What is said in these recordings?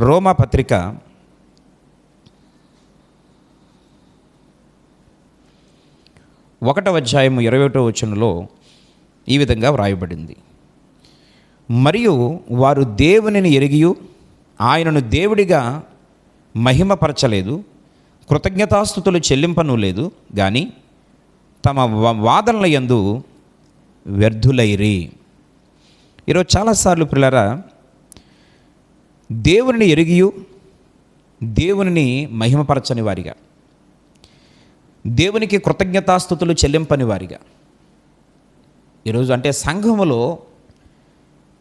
రోమా పత్రిక 1:21 ఈ విధంగా వ్రాయబడింది. మరియు వారు దేవునిని ఎరిగియు ఆయనను దేవుడిగా మహిమపరచలేదు, కృతజ్ఞతాస్తుతులు చెల్లింపను లేదు కానీ తమ వాదనల యందు వ్యర్థులైరి. ఈరోజు చాలాసార్లు పిల్లరా, దేవుని ఎరిగియు దేవునిని మహిమపరచని వారిగా, దేవునికి కృతజ్ఞతాస్తుతులు చెల్లింపని వారిగా, ఈరోజు అంటే సంఘములో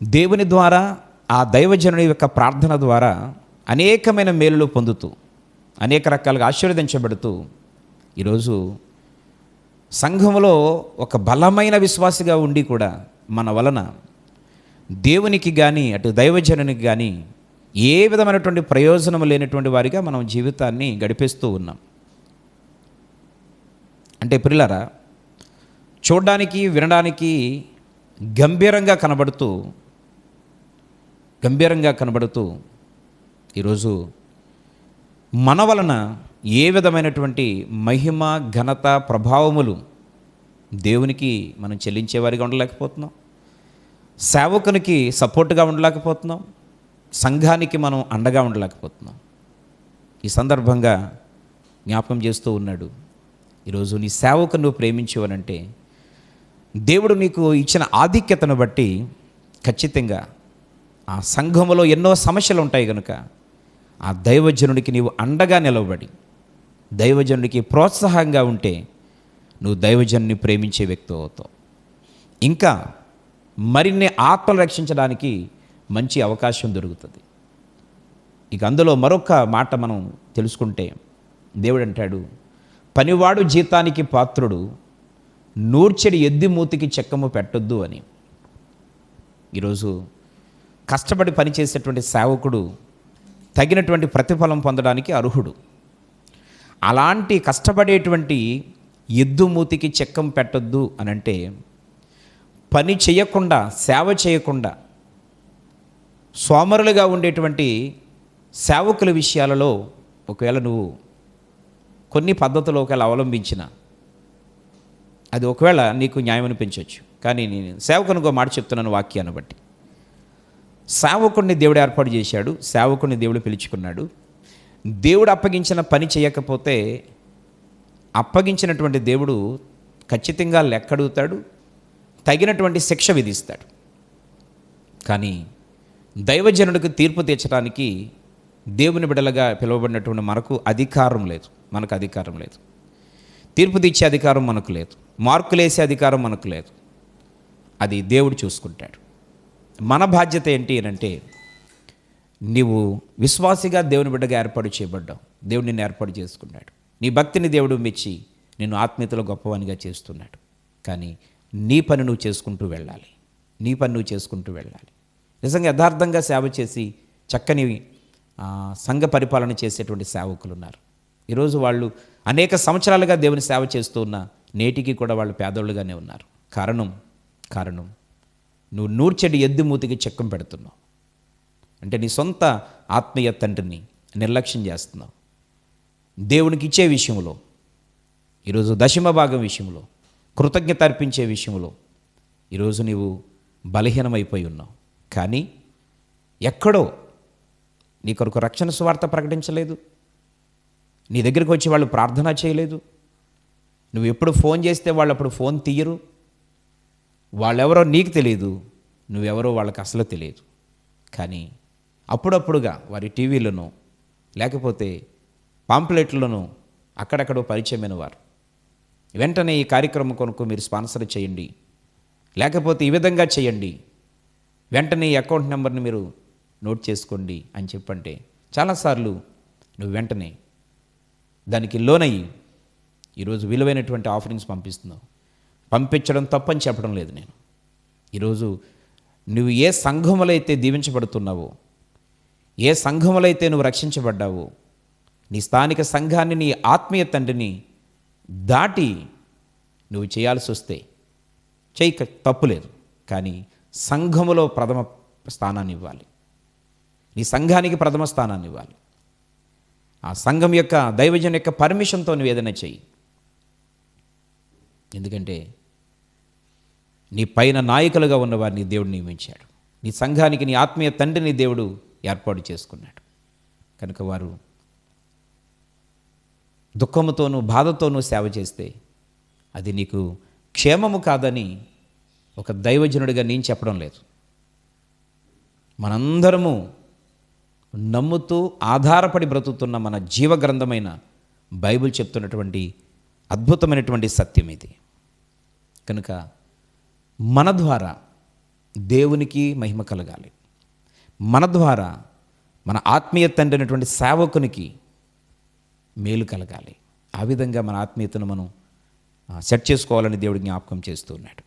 దేవుని ద్వారా ఆ దైవజనుని యొక్క ప్రార్థన ద్వారా అనేకమైన మేలులు పొందుతూ అనేక రకాలుగా ఆశీర్వదించబడుతూ ఈరోజు సంఘములో ఒక బలమైన విశ్వాసిగా ఉండి కూడా మన వలన దేవునికి కానీ అటు దైవజనునికి కానీ ఏ విధమైనటువంటి ప్రయోజనం లేనటువంటి వారిగా మనం జీవితాన్ని గడిపేస్తూ ఉన్నాం. అంటే ప్రియులారా, చూడడానికి వినడానికి గంభీరంగా కనబడుతూ ఈరోజు మన వలన ఏ విధమైనటువంటి మహిమ ఘనత ప్రభావములు దేవునికి మనం చెల్లించేవారిగా ఉండలేకపోతున్నాం, సేవకునికి సపోర్ట్గా ఉండలేకపోతున్నాం, సంఘానికి మనం అండగా ఉండలేకపోతున్నాం. ఈ సందర్భంగా జ్ఞాపకం చేస్తూ ఉన్నాడు, ఈరోజు నీ సేవకును నువ్వు ప్రేమించేవనంటే దేవుడు నీకు ఇచ్చిన ఆధిక్యతను బట్టి ఖచ్చితంగా ఆ సంఘములో ఎన్నో సమస్యలు ఉంటాయి కనుక ఆ దైవజనుడికి నీవు అండగా నిలవబడి దైవజనుడికి ప్రోత్సాహంగా ఉంటే నువ్వు దైవజనుని ప్రేమించే వ్యక్తి అవుతావు. ఇంకా మరిన్ని ఆత్మలు రక్షించడానికి మంచి అవకాశం దొరుకుతుంది. ఇక అందులో మరొక మాట మనం తెలుసుకుంటే దేవుడు అంటాడు, పనివాడు జీతానికి పాత్రుడు, నూర్చెడి ఎద్ది మూతికి చెక్కము పెట్టొద్దు అని. ఈరోజు కష్టపడి పనిచేసేటువంటి సేవకుడు తగినటువంటి ప్రతిఫలం పొందడానికి అర్హుడు. అలాంటి కష్టపడేటువంటి ఎద్దు మూతికి చెక్కం పెట్టొద్దు అని అంటే పని చేయకుండా, సేవ చేయకుండా సోమరులుగా ఉండేటువంటి సేవకుల విషయాలలో ఒకవేళ నువ్వు కొన్ని పద్ధతులు ఒకవేళ అవలంబించిన అది ఒకవేళ నీకు న్యాయం అనిపించవచ్చు. కానీ నేను సేవకునికో మాట చెప్తున్నాను వాక్యాన్ని బట్టి. సేవకుడిని దేవుడు ఏర్పాటు చేశాడు, సేవకుడిని దేవుడు పిలుచుకున్నాడు. దేవుడు అప్పగించిన పని చేయకపోతే అప్పగించినటువంటి దేవుడు ఖచ్చితంగా లెక్కడుగుతాడు, తగినటువంటి శిక్ష విధిస్తాడు. కానీ దైవజనుడికి తీర్పు తీర్చడానికి దేవుని బిడ్డలుగా పిలువబడినటువంటి మనకు అధికారం లేదు. తీర్పు తీర్చే అధికారం మనకు లేదు, మార్కులేసే అధికారం మనకు లేదు. అది దేవుడు చూసుకుంటాడు. మన బాధ్యత ఏంటి అని అంటే, నీవు విశ్వాసిగా దేవుని బిడ్డగా ఏర్పాటు చేయబడ్డావు, దేవుడు నిన్ను ఏర్పాటు చేసుకున్నాడు, నీ భక్తిని దేవుడు మెచ్చి నిన్ను ఆత్మీయతలో గొప్పవానిగా చేస్తున్నాడు. కానీ నీ పని నువ్వు చేసుకుంటూ వెళ్ళాలి. నిజంగా యథార్థంగా సేవ చేసి చక్కని సంఘ పరిపాలన చేసేటువంటి సేవకులు ఉన్నారు. ఈరోజు వాళ్ళు అనేక సంవత్సరాలుగా దేవుని సేవ చేస్తూ ఉన్న నేటికి కూడా వాళ్ళు పేదోళ్ళుగానే ఉన్నారు. కారణం నువ్వు నూర్చెడి ఎద్దు మూతికి చెక్కం పెడుతున్నావు. అంటే నీ సొంత ఆత్మీయ తండ్రిని నిర్లక్ష్యం చేస్తున్నావు. దేవునికి ఇచ్చే విషయంలో, ఈరోజు దశమ భాగం విషయంలో, కృతజ్ఞత అర్పించే విషయంలో ఈరోజు నీవు బలహీనమైపోయి ఉన్నావు. కానీ ఎక్కడో నీ కొరకు రక్షణ సువార్త ప్రకటించలేదు, నీ దగ్గరికి వచ్చి వాళ్ళు ప్రార్థన చేయలేదు, నువ్వు ఎప్పుడు ఫోన్ చేస్తే వాళ్ళు అప్పుడు ఫోన్ తీయరు, వాళ్ళెవరో నీకు తెలియదు, నువ్వెవరో వాళ్ళకి అసలు తెలియదు. కానీ అప్పుడప్పుడుగా వారి టీవీలను లేకపోతే పాంప్లెట్లను అక్కడెక్కడో పరిచయమైన వారు వెంటనే ఈ కార్యక్రమం కొనుక్కు మీరు స్పాన్సర్ చేయండి, లేకపోతే ఈ విధంగా చేయండి, వెంటనే ఈ అకౌంట్ నెంబర్ని మీరు నోట్ చేసుకోండి అని చెప్పంటే చాలాసార్లు నువ్వు వెంటనే దానికి లోనయ్యి ఈరోజు విలువైనటువంటి ఆఫరింగ్స్ పంపిస్తున్నావు. పంపించడం తప్పని చెప్పడం లేదు నేను. ఈరోజు నువ్వు ఏ సంఘములో అయితే దీవించబడుతున్నావో, ఏ సంఘములో అయితే నువ్వు రక్షించబడ్డావో, నీ స్థానిక సంఘాన్ని, నీ ఆత్మీయ తండ్రిని దాటి నువ్వు చేయాల్సి వస్తే తప్పులేదు. కానీ సంఘములో ప్రథమ స్థానాన్ని ఇవ్వాలి. నీ సంఘానికి ప్రథమ స్థానాన్ని ఇవ్వాలి. ఆ సంఘం యొక్క దైవజన్ యొక్క పర్మిషన్తో నువ్వు ఏదైనా చెయ్యి. ఎందుకంటే నీ పైన నాయకులుగా ఉన్నవారిని దేవుడు నియమించాడు. నీ సంఘానికి నీ ఆత్మీయ తండ్రిని దేవుడు ఏర్పాటు చేసుకున్నాడు. కనుక వారు దుఃఖముతోనూ బాధతోనూ సేవ చేస్తే అది నీకు క్షేమము కాదని ఒక దైవజనుడిగా నేను చెప్పడం లేదు. మనందరము నమ్ముతూ ఆధారపడి బ్రతుకుతున్న మన జీవగ్రంథమైన బైబిల్ చెప్తున్నటువంటి అద్భుతమైనటువంటి సత్యం ఇది. కనుక మన ద్వారా దేవునికి మహిమ కలగాలి. మన ద్వారా మన ఆత్మీయ తండ్రి అయినటువంటి సేవకునికి మేలు కలగాలి. ఆ విధంగా మన ఆత్మీయతను మనం సెట్ చేసుకోవాలని దేవుడు జ్ఞాపకం చేస్తూ ఉన్నాడు.